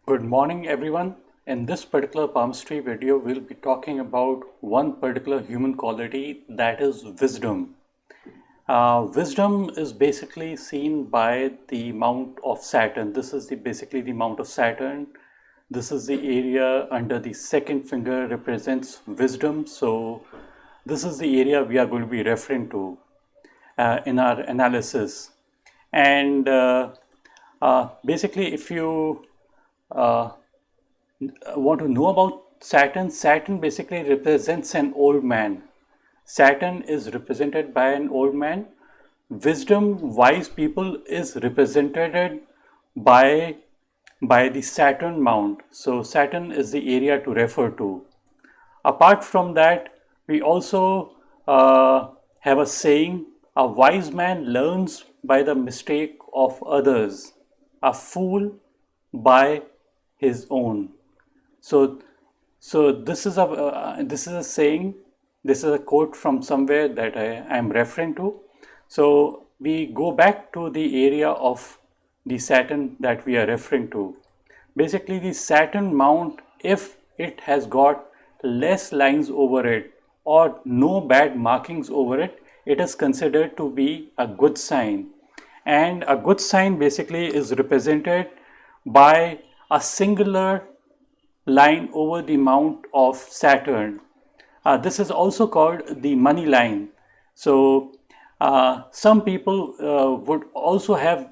Good morning, everyone. In this particular Palmistry video, we'll be talking about one particular human quality, that is wisdom. Wisdom is basically seen by the Mount of Saturn. This is basically the Mount of Saturn. This is the area under the second finger represents wisdom. So this is the area we are going to be referring to in our analysis. And basically, if you want to know about Saturn, Saturn basically represents an old man. Saturn is represented by an old man. Wisdom, wise people is represented by the Saturn Mount. So Saturn is the area to refer to. Apart from that, we also have a saying, a wise man learns by the mistake of others, a fool by his own. So this is a saying. This is a quote from somewhere that I am referring to. So we go back to the area of the Saturn that we are referring to. Basically, the Saturn Mount, if it has got less lines over it or no bad markings over it, it is considered to be a good sign. And a good sign basically is represented by a singular line over the mount of Saturn. This is also called the money line. So some people would also have,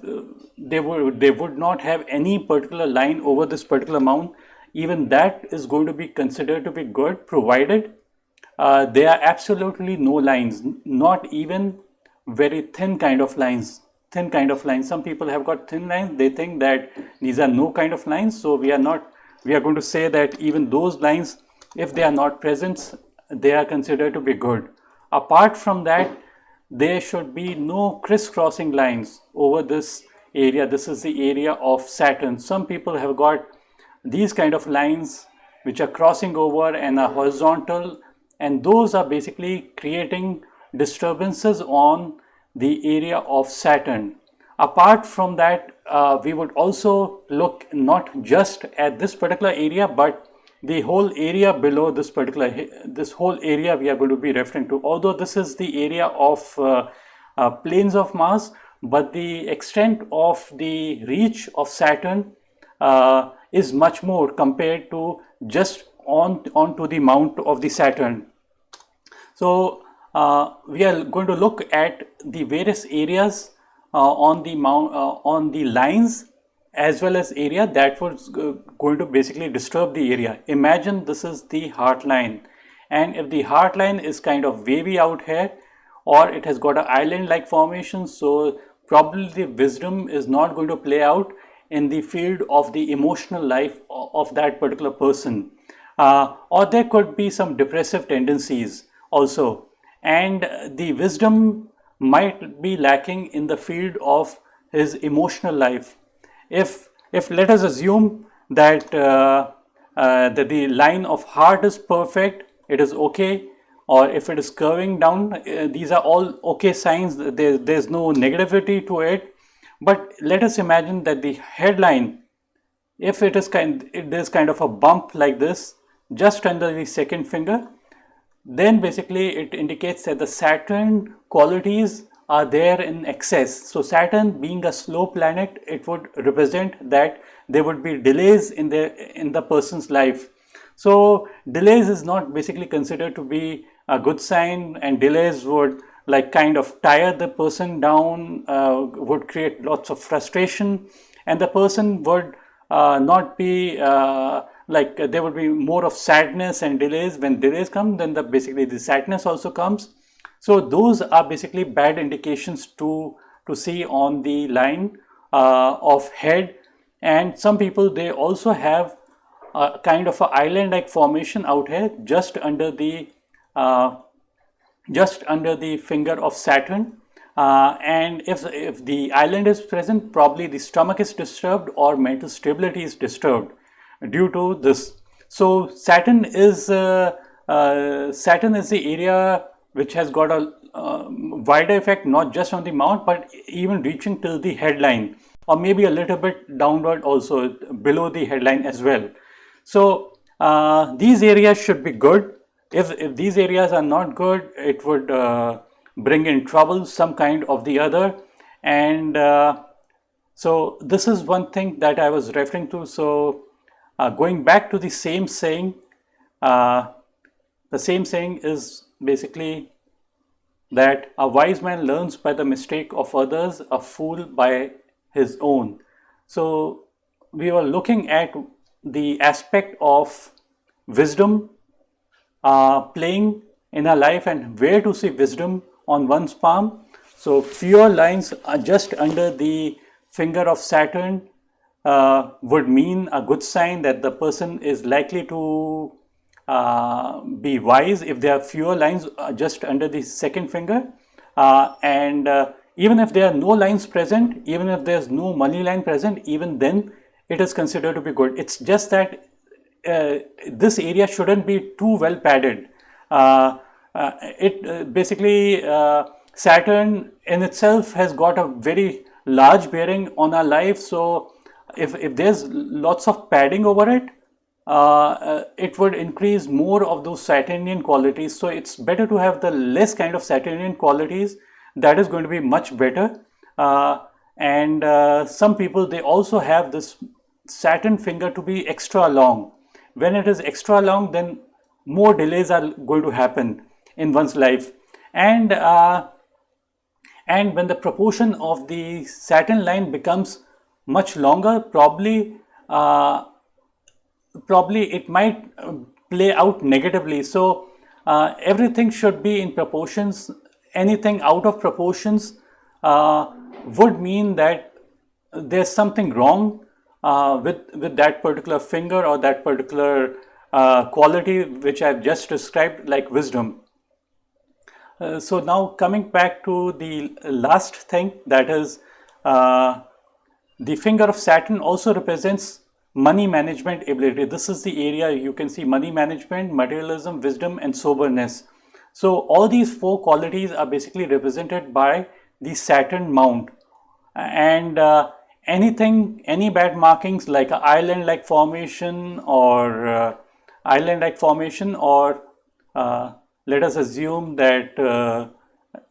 they would not have any particular line over this particular mount. Even that is going to be considered to be good, provided there are absolutely no lines, not even very thin kind of lines. Some people have got thin lines. They think that these are no kind of lines. So we are going to say that even those lines, if they are not present, they are considered to be good. Apart from that, there should be no crisscrossing lines over this area. This is the area of Saturn. Some people have got these kind of lines which are crossing over and are horizontal, and those are basically creating disturbances on the area of Saturn. Apart from that, we would also look not just at this particular area, but the whole area below this whole area we are going to be referring to. Although this is the area of planes of Mars, but the extent of the reach of Saturn is much more compared to just onto the mount of the Saturn. So we are going to look at the various areas on the lines, as well as area that was going to basically disturb the area. Imagine this is the heart line, and if the heart line is kind of wavy out here, or it has got an island-like formation, so probably the wisdom is not going to play out in the field of the emotional life of that particular person, or there could be some depressive tendencies also, and the wisdom might be lacking in the field of his emotional life. If let us assume that that the line of heart is perfect, it is okay, or if it is curving down, these are all okay signs. There's no negativity to it. But let us imagine that the headline, if there's kind of a bump like this just under the second finger, then basically it indicates that the Saturn qualities are there in excess. So Saturn, being a slow planet, it would represent that there would be delays in the person's life. So delays is not basically considered to be a good sign, and delays would like kind of tire the person down, would create lots of frustration, and the person would not be there would be more of sadness and delays. When delays come, then basically the sadness also comes. So those are basically bad indications to see on the line of head. And some people, they also have a kind of an island-like formation out here just under the finger of Saturn. And if the island is present, probably the stomach is disturbed or mental stability is disturbed due to this. So Saturn is the area which has got a wider effect, not just on the mount, but even reaching till the headline. or maybe a little bit downward also below the headline as well. So these areas should be good. If these areas are not good, it would bring in trouble some kind of the other. And so this is one thing that I was referring to. So going back to the same saying, the same saying is basically that a wise man learns by the mistake of others, a fool by his own. So we were looking at the aspect of wisdom playing in our life and where to see wisdom on one's palm. So fewer lines are just under the finger of Saturn would mean a good sign that the person is likely to be wise if there are fewer lines just under the second finger. And even if there are no lines present, even if there's no money line present, even then it is considered to be good. It's just that this area shouldn't be too well padded. Basically Saturn in itself has got a very large bearing on our life. So if there's lots of padding over it, it would increase more of those Saturnian qualities. So it's better to have the less kind of Saturnian qualities. That is going to be much better. And some people, they also have this Saturn finger to be extra long. When it is extra long, then more delays are going to happen in one's life. And when the proportion of the Saturn line becomes much longer, probably it might play out negatively. So everything should be in proportions. Anything out of proportions would mean that there's something wrong with that particular finger or that particular quality which I've just described, like wisdom. So now coming back to the last thing, that is the finger of Saturn also represents money management ability. This is the area you can see: money management, materialism, wisdom, and soberness. So all these four qualities are basically represented by the Saturn Mount. And any bad markings like an island-like formation or let us assume that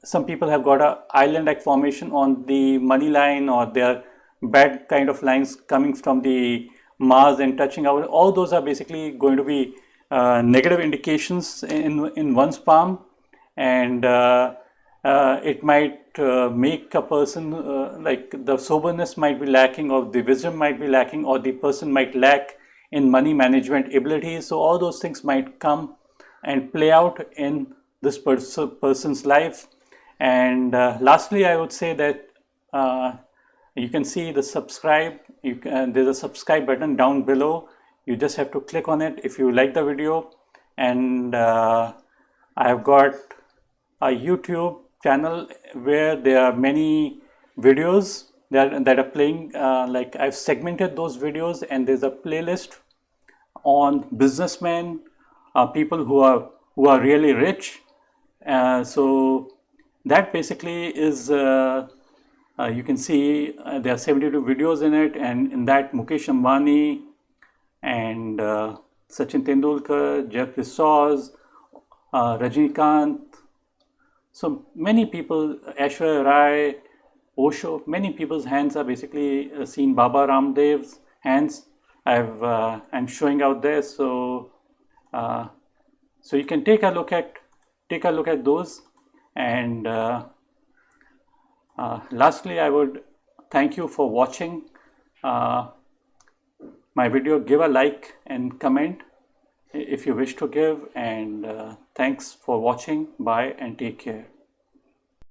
some people have got an island-like formation on the money line, or they are bad kind of lines coming from the Mars and touching out. All those are basically going to be negative indications in one's palm, and it might make a person like the soberness might be lacking, or the wisdom might be lacking, or the person might lack in money management abilities. So all those things might come and play out in this person's life. And lastly, I would say that you can see the subscribe. There's a subscribe button down below. You just have to click on it if you like the video. And I've got a YouTube channel where there are many videos that are playing. Like I've segmented those videos, and there's a playlist on businessmen, people who are really rich. So that basically is you can see there are 72 videos in it, and in that Mukesh Ambani and Sachin Tendulkar, Jeff Bezos, Rajinikanth, so many people, Aishwarya Rai, Osho, many people's hands are basically seen. Baba Ramdev's hands I'm showing out there. So so you can take a look at those. And lastly, I would thank you for watching my video. Give a like and comment if you wish to give, and thanks for watching. Bye and take care.